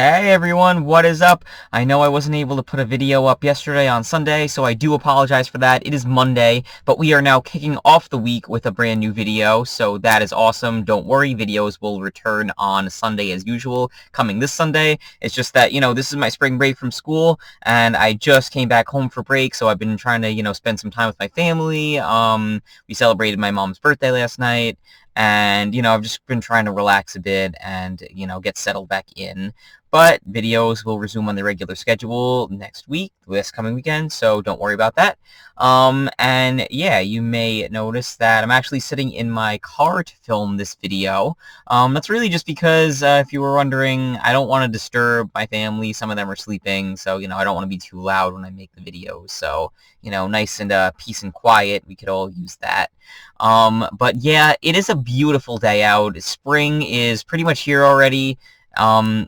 Hey everyone, what is up? I know I wasn't able to put a video up yesterday on Sunday, so I do apologize for that. It is Monday, but we are now kicking off the week with a brand new video, so that is awesome. Don't worry, videos will return on Sunday as usual, coming this Sunday. It's just that, this is my spring break from school, and I just came back home for break, so I've been trying to, spend some time with my family. We celebrated my mom's birthday last night, and, I've just been trying to relax a bit and, get settled back in. But videos will resume on the regular schedule next week, this coming weekend, so don't worry about that. And yeah, you may notice that I'm actually sitting in my car to film this video. That's really just because, if you were wondering, I don't want to disturb my family. Some of them are sleeping, so, I don't want to be too loud when I make the videos. So, nice and peace and quiet, we could all use that. But yeah, it is a beautiful day out. Spring is pretty much here already.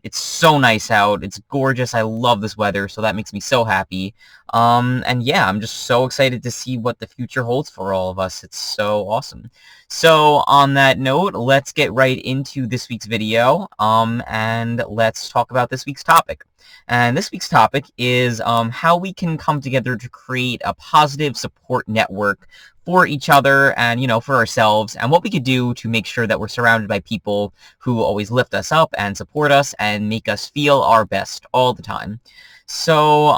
It's so nice out. It's gorgeous. I love this weather, so that makes me so happy. And yeah, I'm just so excited to see what the future holds for all of us. It's so awesome. So on that note, let's get right into this week's video, and let's talk about this week's topic. And this week's topic is how we can come together to create a positive support network for each other and, for ourselves, and what we could do to make sure that we're surrounded by people who always lift us up and support us and make us feel our best all the time. So,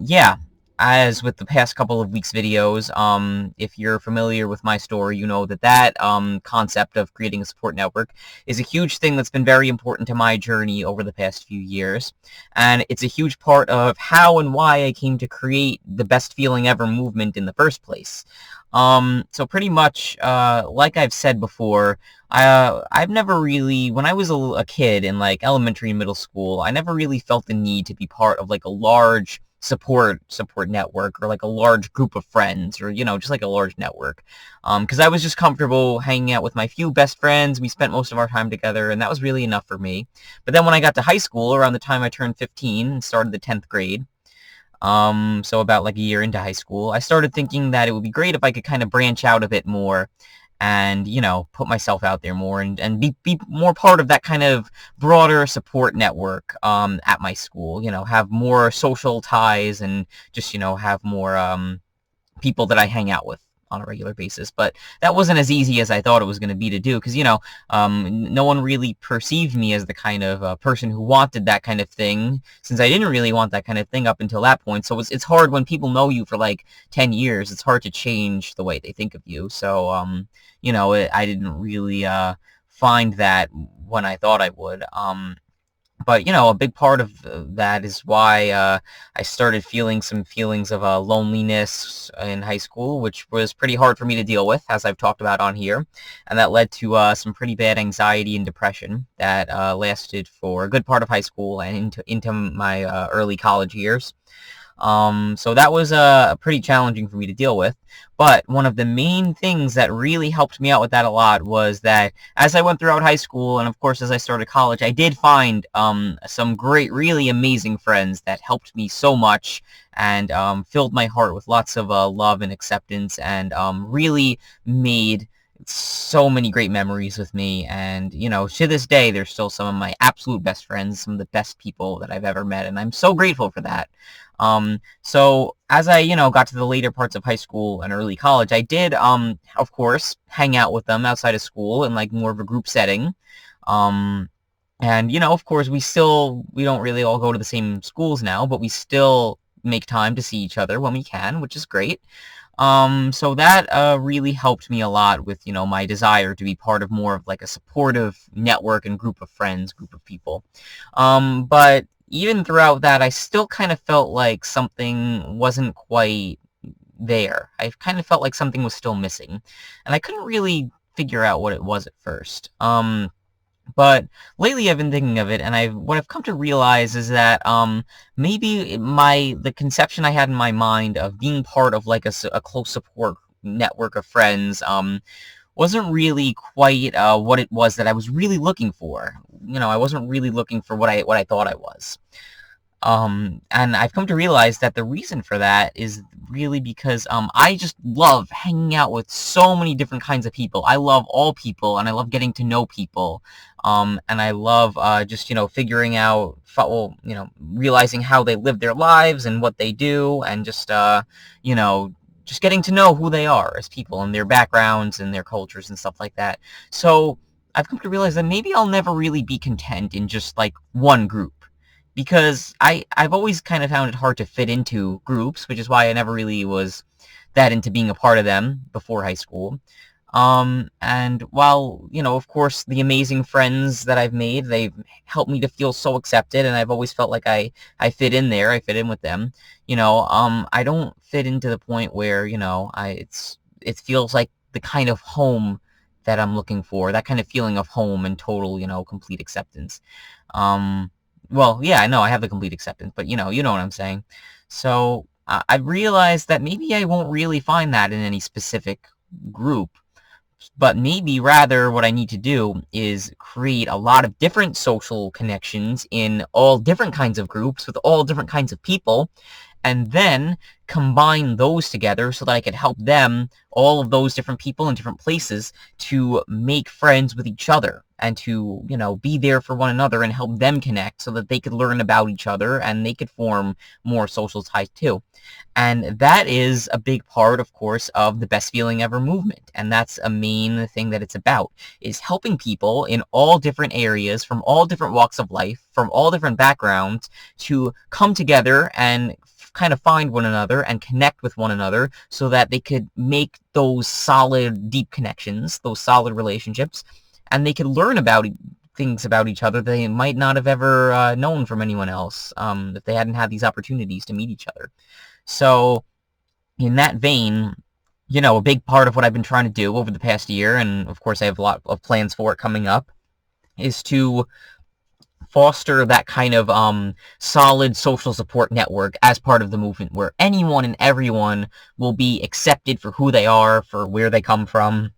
yeah. As with the past couple of weeks' videos, if you're familiar with my story, you know that concept of creating a support network is a huge thing that's been very important to my journey over the past few years. And it's a huge part of how and why I came to create the Best Feeling Ever movement in the first place. So pretty much, like I've said before, I've never really, when I was a kid in like elementary and middle school, I never really felt the need to be part of like a large support network or like a large group of friends or, just like a large network. Because I was just comfortable hanging out with my few best friends. We spent most of our time together, and that was really enough for me. But then when I got to high school, around the time I turned 15 and started the 10th grade, so about like a year into high school, I started thinking that it would be great if I could kind of branch out a bit more and, put myself out there more and be more part of that kind of broader support network, at my school, have more social ties and just, have more, people that I hang out with on a regular basis. But that wasn't as easy as I thought it was going to be to do because, no one really perceived me as the kind of person who wanted that kind of thing, since I didn't really want that kind of thing up until that point. So it's hard when people know you for like 10 years. It's hard to change the way they think of you. So, I didn't really find that when I thought I would. But, a big part of that is why I started feeling some feelings of loneliness in high school, which was pretty hard for me to deal with, as I've talked about on here. And that led to some pretty bad anxiety and depression that lasted for a good part of high school and into my early college years. So that was pretty challenging for me to deal with. But one of the main things that really helped me out with that a lot was that as I went throughout high school and, of course, as I started college, I did find some great, really amazing friends that helped me so much and filled my heart with lots of love and acceptance and really made so many great memories with me. And, to this day, they're still some of my absolute best friends, some of the best people that I've ever met, and I'm so grateful for that. So as I, got to the later parts of high school and early college, I did, of course, hang out with them outside of school in like more of a group setting. And, of course, we don't really all go to the same schools now, but we still make time to see each other when we can, which is great. So that really helped me a lot with, my desire to be part of more of like a supportive network and group of friends, group of people. But even throughout that, I still kind of felt like something wasn't quite there. I kind of felt like something was still missing, and I couldn't really figure out what it was at first. But lately I've been thinking of it, and what I've come to realize is that maybe the conception I had in my mind of being part of like a close support network of friends wasn't really quite what it was that I was really looking for. I wasn't really looking for what I thought I was. And I've come to realize that the reason for that is really because I just love hanging out with so many different kinds of people. I love all people, and I love getting to know people. And I love just, figuring out, well, realizing how they live their lives and what they do, and just, you know, just getting to know who they are as people and their backgrounds and their cultures and stuff like that. So I've come to realize that maybe I'll never really be content in just like one group, because I've always kind of found it hard to fit into groups, which is why I never really was that into being a part of them before high school. And while, of course, the amazing friends that I've made, they've helped me to feel so accepted, and I've always felt like I fit in there, I fit in with them. I don't fit into the point where, it feels like the kind of home that I'm looking for, that kind of feeling of home and total, complete acceptance. Um, well, yeah, I know I have the complete acceptance, but you know what I'm saying. So I realized that maybe I won't really find that in any specific group, but maybe rather what I need to do is create a lot of different social connections in all different kinds of groups with all different kinds of people, and then combine those together so that I could help them, all of those different people in different places, to make friends with each other and to, be there for one another and help them connect so that they could learn about each other and they could form more social ties too. And that is a big part, of course, of the Best Feeling Ever movement. And that's a main thing that it's about, is helping people in all different areas, from all different walks of life, from all different backgrounds, to come together and kind of find one another and connect with one another so that they could make those solid, deep connections, those solid relationships, and they could learn about things about each other they might not have ever known from anyone else, if they hadn't had these opportunities to meet each other. So in that vein, a big part of what I've been trying to do over the past year, and of course I have a lot of plans for it coming up, is to foster that kind of solid social support network as part of the movement, where anyone and everyone will be accepted for who they are, for where they come from.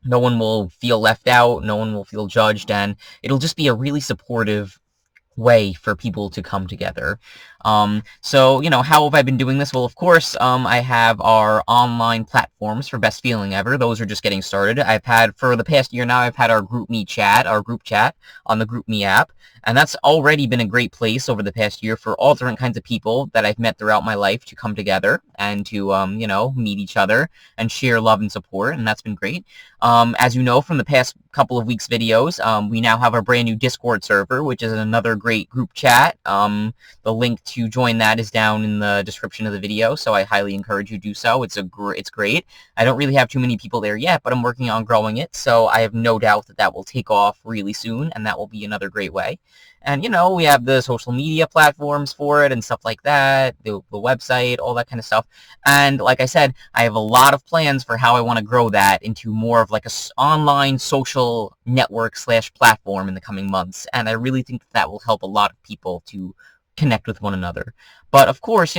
No one will feel left out, no one will feel judged, and it'll just be a really supportive way for people to come together. So, how have I been doing this? Well, of course, I have our online platforms for Best Feeling Ever. Those are just getting started. For the past year now, I've had our group chat on the GroupMe app, and that's already been a great place over the past year for all different kinds of people that I've met throughout my life to come together and to, meet each other and share love and support, and that's been great. As you know from the past couple of weeks' videos, we now have our brand new Discord server, which is another great group chat. The link to join that is down in the description of the video, so I highly encourage you to do so. It's great. I don't really have too many people there yet, but I'm working on growing it, so I have no doubt that will take off really soon, and that will be another great way. And, we have the social media platforms for it and stuff like that, the website, all that kind of stuff. And like I said, I have a lot of plans for how I want to grow that into more of like a online social network / platform in the coming months. And I really think that will help a lot of people to connect with one another. But of course,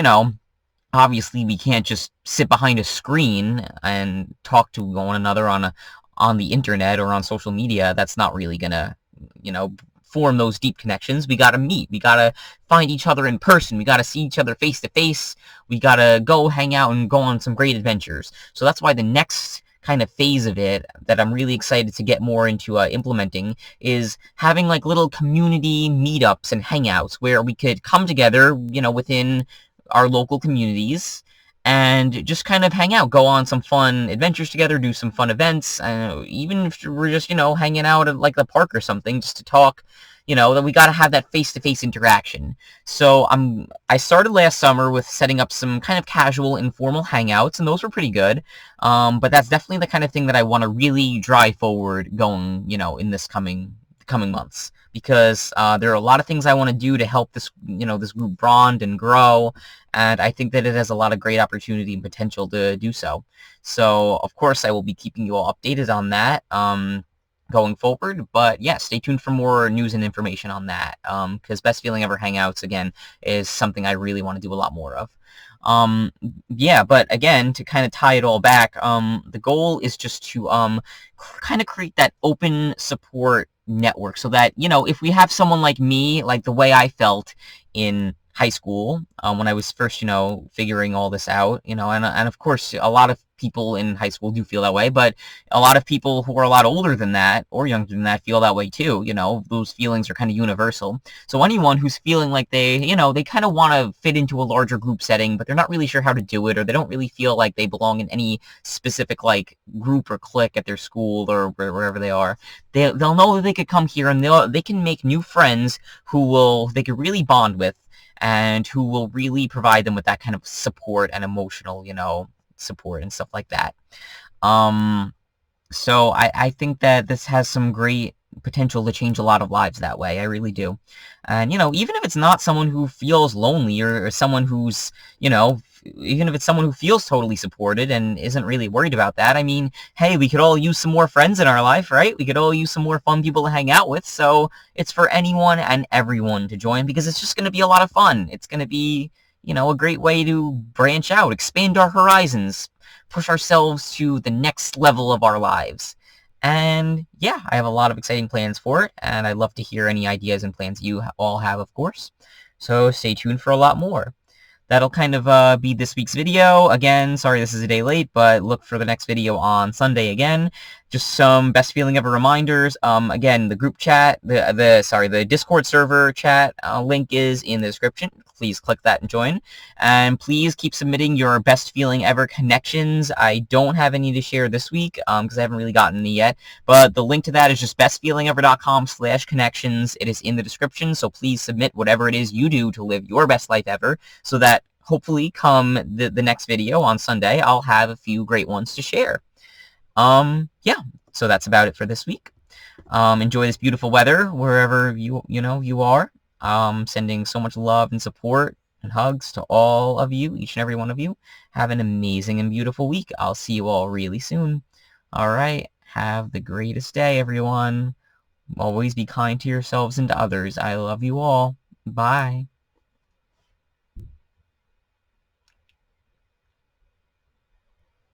obviously we can't just sit behind a screen and talk to one another on the internet or on social media. That's not really gonna, form those deep connections. We gotta meet. We gotta find each other in person. We gotta see each other face to face. We gotta go hang out and go on some great adventures. So that's why the next kind of phase of it that I'm really excited to get more into implementing is having like little community meetups and hangouts where we could come together, within our local communities and just kind of hang out, go on some fun adventures together, do some fun events, even if we're just, hanging out at like the park or something, just to talk, that we got to have that face-to-face interaction. So I started last summer with setting up some kind of casual, informal hangouts, and those were pretty good. But that's definitely the kind of thing that I want to really drive forward going, in this coming months, because there are a lot of things I want to do to help this, this group bond and grow, and I think that it has a lot of great opportunity and potential to do so. So, of course, I will be keeping you all updated on that going forward, but yeah, stay tuned for more news and information on that, because Best Feeling Ever Hangouts, again, is something I really want to do a lot more of. Yeah, but again, to kind of tie it all back, the goal is just to kind of create that open support network so that, if we have someone like me, like the way I felt in high school when I was first, figuring all this out, and of course, a lot of people in high school do feel that way, but a lot of people who are a lot older than that or younger than that feel that way too. Those feelings are kind of universal. So anyone who's feeling like they kind of want to fit into a larger group setting, but they're not really sure how to do it, or they don't really feel like they belong in any specific like group or clique at their school or wherever they are, they'll know that they could come here and they can make new friends they could really bond with, and who will really provide them with that kind of support and emotional, support and stuff like that. So I think that this has some great potential to change a lot of lives that way. I really do. And, even if it's not someone who feels lonely or someone who's, even if it's someone who feels totally supported and isn't really worried about that, I mean, hey, we could all use some more friends in our life, right? We could all use some more fun people to hang out with. So it's for anyone and everyone to join, because it's just going to be a lot of fun. It's going to be, a great way to branch out, expand our horizons, push ourselves to the next level of our lives. And yeah, I have a lot of exciting plans for it, and I'd love to hear any ideas and plans you all have, of course. So stay tuned for a lot more. That'll kind of be this week's video. Again, sorry this is a day late, but look for the next video on Sunday again. Just some best feeling ever reminders. Again, the group chat, the Discord server chat link is in the description. Please click that and join. And please keep submitting your best feeling ever connections. I don't have any to share this week because I haven't really gotten any yet. But the link to that is just bestfeelingever.com/connections. It is in the description, so please submit whatever it is you do to live your best life ever, so that hopefully come the next video on Sunday, I'll have a few great ones to share. Yeah, so that's about it for this week. Enjoy this beautiful weather wherever you are. Sending so much love and support and hugs to all of you, each and every one of you. Have an amazing and beautiful week. I'll see you all really soon. All right, have the greatest day, everyone. Always be kind to yourselves and to others. I love you all. Bye.